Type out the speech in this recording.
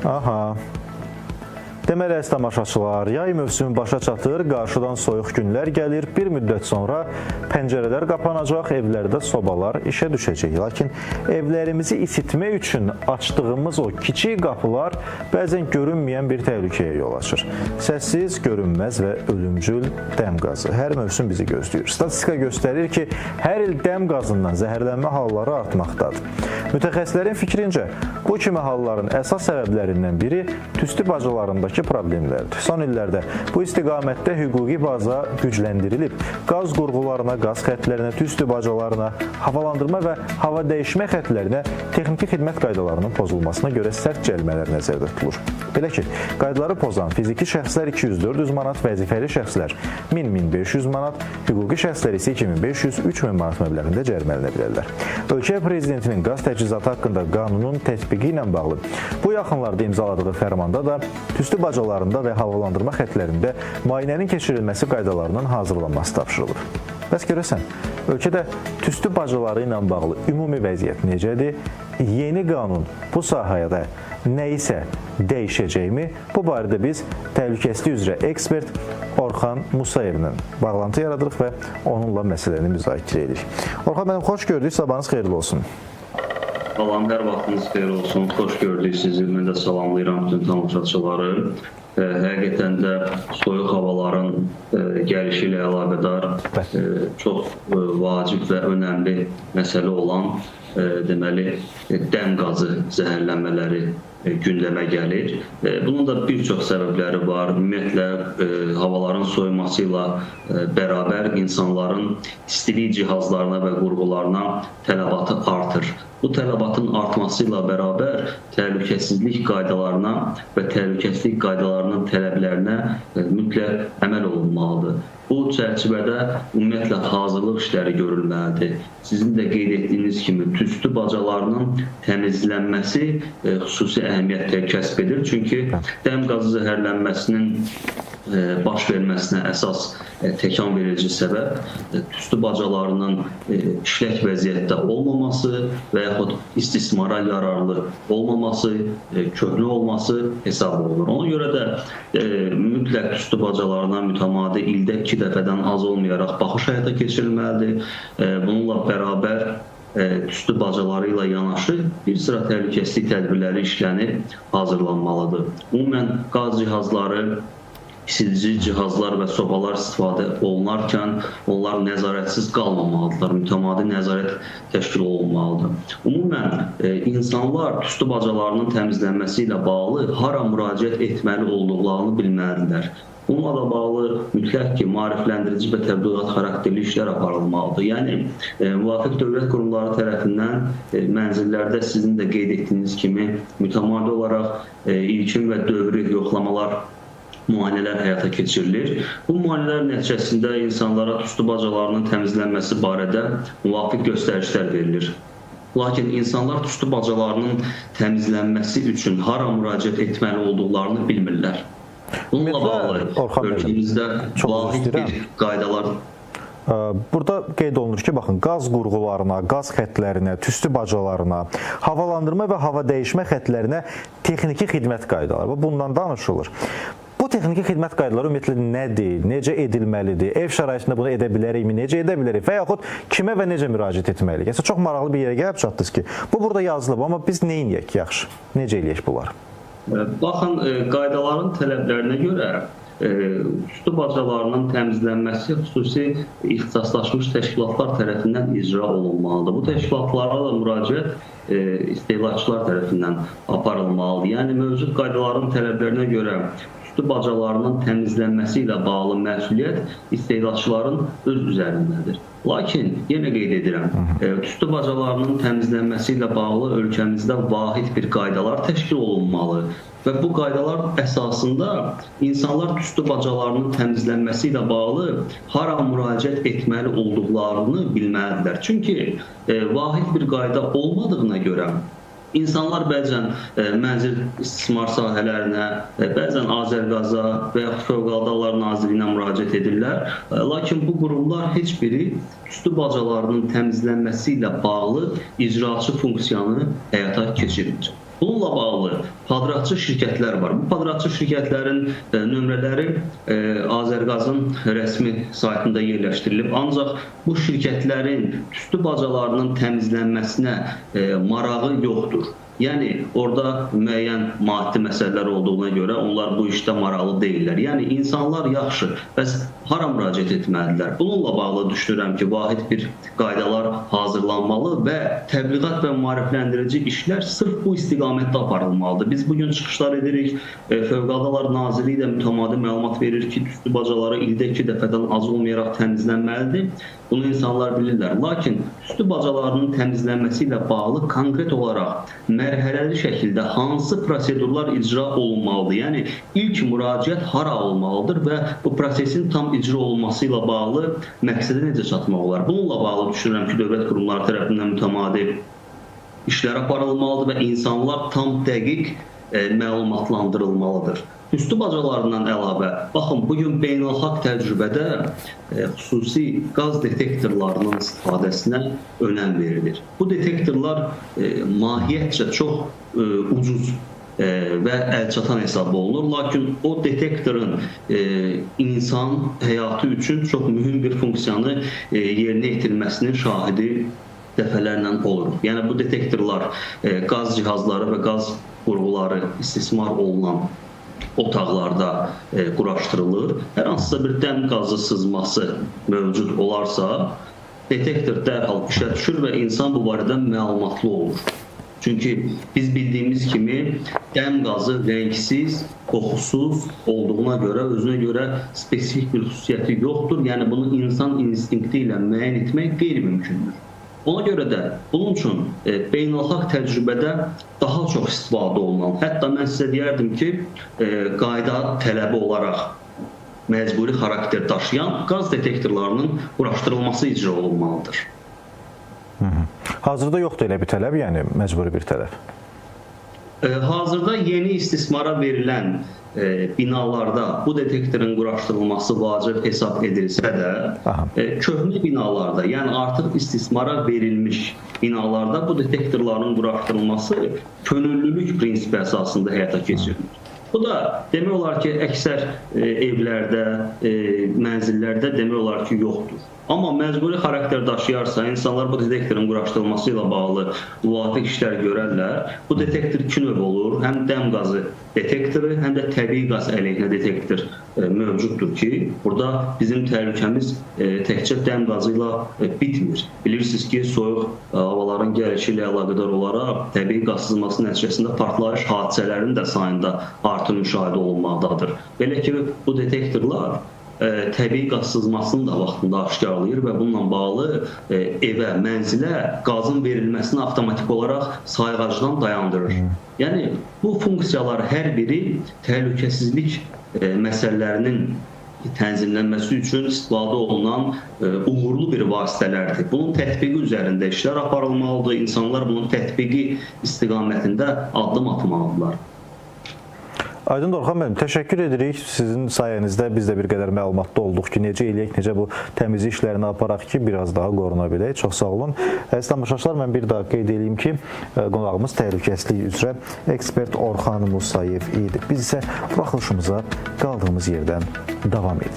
Aha. Deməli, əziz tamaşaçılar, yay mövsümü başa çatır, qarşıdan soyuq günlər gəlir, bir müddət sonra pəncərələr qapanacaq, evlərdə sobalar işə düşəcək. Lakin evlərimizi isitmək üçün açdığımız o kiçik qapılar bəzən görünməyən bir təhlükəyə yol açır. Səssiz, görünməz və ölümcül dəm qazı hər mövsüm bizi gözləyir. Statistika göstərir ki, hər il dəm qazından zəhərlənmə halları artmaqdadır. Mütəxəssislərin fikrincə, bu kimi halların əsas səbəblərindən biri tüstü bacalarındakı problemlərdir. Son illərdə bu istiqamətdə hüquqi baza gücləndirilib. Qaz qurğularına, qaz xətlərinə, tüstü bacalarına, havalandırma və hava dəyişmə xətlərinə texniki xidmət qaydalarının pozulmasına görə sərt cərimələr nəzərdə tutulur. Belə ki, qaydaları pozan fiziki şəxslər 200-400 manat, vəzifəli şəxslər 1000-1500 manat, hüquqi şəxslər isə 2500-3000 manat məbləğində cərimələnə bilərlər. Ölkə prezidentinin qaz təchizatı haqqında qanunun tətbiqi ilə bağlı bu yaxınlarda imzaladığı fərmanda da tüstü bacalarında və havalandırma xətlərində müayinənin keçirilməsi qaydalarının hazırlanması tapşırılır. Bəs görəsən, ölkədə tüstü bacaları ilə bağlı ümumi vəziyyət necədir? Yeni qanun bu sahədə nəyisə dəyişəcəkmi? Bu barədə biz təhlükəsizlik üzrə ekspert Orxan Musayevlə bağlantı yaradırıq və onunla məsələni müzakirə edirik. Orxan mənim, xoş gördük, sabahınız xeyirli olsun. Salam, hər vaxtınız xeyir olsun. Xoş gördük sizi. Mən də salamlayıram bütün tamaşaçıları. Həqiqətən də soyuq havaların gəlişi ilə əlaqədar çox vacib və önəmli məsələ olan deməli dəm qazı zəhərlənmələri gündəmə gəlir. Bunun da bir çox səbəbləri var. Ümumiyyətlə, havaların soyuması ilə bərabər insanların istilik cihazlarına və qurğularına tələbatı artır. Bu tələbatın artması ilə bərabər təhlükəsizlik qaydalarına və təhlükəsizlik qaydalarının tələblərinə mütləq əməl olunmalıdır. Bu çərçivədə ümumiyyətlə hazırlıq işləri görülməlidir. Sizin də qeyd etdiyiniz kimi tüstü bacalarının təmizlənməsi xüsusi əhəmiyyət kəsb edir. Çünki dəm qazı zəhərlənməsinin baş verməsinə əsas təkan verici səbəb tüstü bacalarının işlək vəziyyətdə olmaması və yaxud istismara yararlı olmaması, köhnə olması hesab olunur. Ona görə də mütləq tüstü bacalarına mütəmadi ildə 2 dəfədən az olmayaraq baxış həyata keçirilməlidir. Bununla bərabər tüstü bacaları ilə yanaşı bir sıra təhlükəsizlik tədbirləri işlənib hazırlanmalıdır. Ümumən qaz cihazları, isidici cihazlar və sobalar istifadə olunarkən onlar nəzarətsiz qalmamalıdırlar, mütəmadi nəzarət təşkil olunmalıdır. Ümumən, insanlar tüstü bacalarının təmizlənməsi ilə bağlı hara müraciət etməli olduqlarını bilməlidirlər. Bununla da bağlı mütləq ki, maarifləndirici və təbliğat xarakterli işlər aparılmalıdır. Yəni, müvafiq dövlət qurumları tərəfindən mənzillərdə sizin də qeyd etdiyiniz kimi mütəmadi olaraq ilkin və dövrü yoxlamalar, müayinələr həyata keçirilir. Bu müayinələr nəticəsində insanlara tüstü bacalarının təmizlənməsi barədə müvafiq göstərişlər verilir. Lakin insanlar tüstü bacalarının təmizlənməsi üçün hara müraciət etməli olduqlarını bilmirlər. Bununla bağlı ölkəmizdə vahid bir qaydalar. Burada qeyd olunur ki, baxın, qaz qurğularına, qaz xətlərinə, tüstü bacalarına, havalandırma və hava dəyişmə xətlərinə texniki xidmət qaydaları, bundan danışılır. Bu texniki xidmət qaydaları ümumiyyətlə nədir, necə edilməlidir, ev şəraitində bunu edə bilərikmi, necə edə bilərik və yaxud kimə və necə müraciət etməliyik? Çox maraqlı bir yerə gəlib çatdınız ki, bu burada yazılıb, amma biz nə edək yaxşı, necə eləyək bunlar? Baxın, qaydaların tələblərinə görə tüstü bacalarının təmizlənməsi xüsusi ixtisaslaşmış təşkilatlar tərəfindən icra olunmalıdır. Bu təşkilatlara da müraciət istehlakçılar tərəfindən aparılmalıdır. Yəni, mövcud qaydaların tələblərinə görə tüstü bacalarının təmizlənməsi ilə bağlı məsuliyyət istehlakçıların öz üzərindədir. Lakin, yenə qeyd edirəm, tüstü bacalarının təmizlənməsi ilə bağlı ölkəmizdə vahid bir qaydalar təşkil olunmalı və bu qaydalar əsasında insanlar tüstü bacalarının təmizlənməsi ilə bağlı hara müraciət etməli olduqlarını bilməlidirlər. Çünki vahid bir qayda olmadığına görə İnsanlar bəzən mənzil istismar sahələrinə, bəzən Azərqaza və yaxud Fövqəladə Hallar Nazirliyinə müraciət edirlər. Lakin bu qurumlar heç biri tüstü bacalarının təmizlənməsi ilə bağlı icraçı funksiyanı həyata keçirmir. Bununla bağlı padratçı şirkətlər var. Bu padratçı şirkətlərin nömrələri Azərqazın rəsmi saytında yerləşdirilib. Ancaq bu şirkətlərin tüstü bacalarının təmizlənməsinə marağı yoxdur. Yəni orada müəyyən maddi məsələlər olduğuna görə onlar bu işdə maraqlı deyirlər. Yəni insanlar yaxşı, bəs hara müraciət etməlidirlər? Bununla bağlı düşünürəm ki, vahid bir qaydalar hazırlanmalı və təbliğat və maarifləndirici işlər sırf bu istiqamətdə aparılmalıdır. Biz bugün çıxışlar edirik, Fövqəladə Hallar Nazirliyi də mütəmadi məlumat verir ki, tüstü bacaları ildə 2 dəfədən az olmayaraq təmizlənməlidir. Bunu insanlar bilirlər. Lakin tüstü bacalarının təmizlənməsi ilə bağlı konkret olaraq mərhələli şəkildə hansı prosedurlar icra olunmalıdır? Yəni ilk müraciət hara olmalıdır və bu prosesin tam icra olunması ilə bağlı məqsədə necə çatmaq olar? Bununla bağlı düşünürəm ki, dövlət qurumları tərəfindən mütəmadi işlər aparılmalıdır və insanlar tam dəqiq məlumatlandırılmalıdır. Tüstü bacalarından əlavə, baxın, bugün beynəlxalq təcrübədə xüsusi qaz detektorlarının istifadəsinə önəm verilir. Bu detektorlar mahiyyətcə çox ucuz və əlçatan hesab olunur. Lakin o detektorun insan həyatı üçün çox mühüm bir funksiyanı yerinə yetirməsinin şahidi dəfələrlə oluruq. Yəni bu detektorlar qaz cihazları və qaz qurğuları istismar olunan otaqlarda quraşdırılır. Hər hansısa bir dəm qazı sızması mövcud olarsa, detektor dərhal işə düşür və insan bu barədə məlumatlı olur. Çünki biz bildiyimiz kimi dəm qazı rəngsiz, qoxusuz olduğuna görə, özünə görə spesifik bir xüsusiyyəti yoxdur. Yəni bunu insan instinkti ilə müəyyən etmək qeyri-mümkündür. Ona görə də bunun üçün beynəlxalq təcrübədə daha çox istifadə olunan, hətta mən sizə deyərdim ki, qayda tələbi olaraq məcburi xarakter daşıyan qaz detektorlarının quraşdırılması icra olunmalıdır. Hazırda yoxdur elə bir tələb, yəni məcburi bir tələb? Hazırda yeni istismara verilən binalarda bu detektorun quraşdırılması vacib hesab edilsə də, köhnə binalarda, yəni artıq istismara verilmiş binalarda bu detektorların quraşdırılması könüllülük prinsipi əsasında həyata keçirilir. Bu da demək olar ki, əksər evlərdə, mənzillərdə demək olar ki, yoxdur. Amma məcburi xarakter daşıyarsa, insanlar bu detektorun quraşdırılması ilə bağlı müvafiq işlər görərlər. Bu detektor 2 növ olur. Həm dəm qazı detektoru, həm də təbii qaz əleyhinə detektor mövcuddur ki, burada bizim təhlükəmiz təkcə dəm qazı ilə bitmir. Bilirsiniz ki, soyuq havaların gəlişi ilə əlaqədar olaraq təbii qaz sızması nəticəsində partlayış hadisələrinin də sayında artım müşahidə olunmaqdadır. Belə ki, bu detektorlar təbii qaz sızmasını da vaxtında aşkarlayır və bununla bağlı evə, mənzilə qazın verilməsini avtomatik olaraq sayğacdan dayandırır. Yəni, bu funksiyalar hər biri təhlükəsizlik məsələlərinin tənzimlənməsi üçün istifadə olunan uğurlu bir vasitələrdir. Bunun tətbiqi üzərində işlər aparılmalıdır. İnsanlar bunun tətbiqi istiqamətində addım atmalıdırlar. Aydın Orxan müəllim, təşəkkür edirik. Sizin sayənizdə biz də bir qədər məlumatlı olduq ki, necə eləyək, necə bu təmizlik işlərini aparaq ki, biraz daha qoruna bilək. Çox sağ olun. Əziz tamaşaçılar, mən bir daha qeyd edeyim ki, qonağımız təhlükəsizlik üzrə ekspert Orxan Musayev idi. Biz isə buraxılışımıza qaldığımız yerdən davam edirik.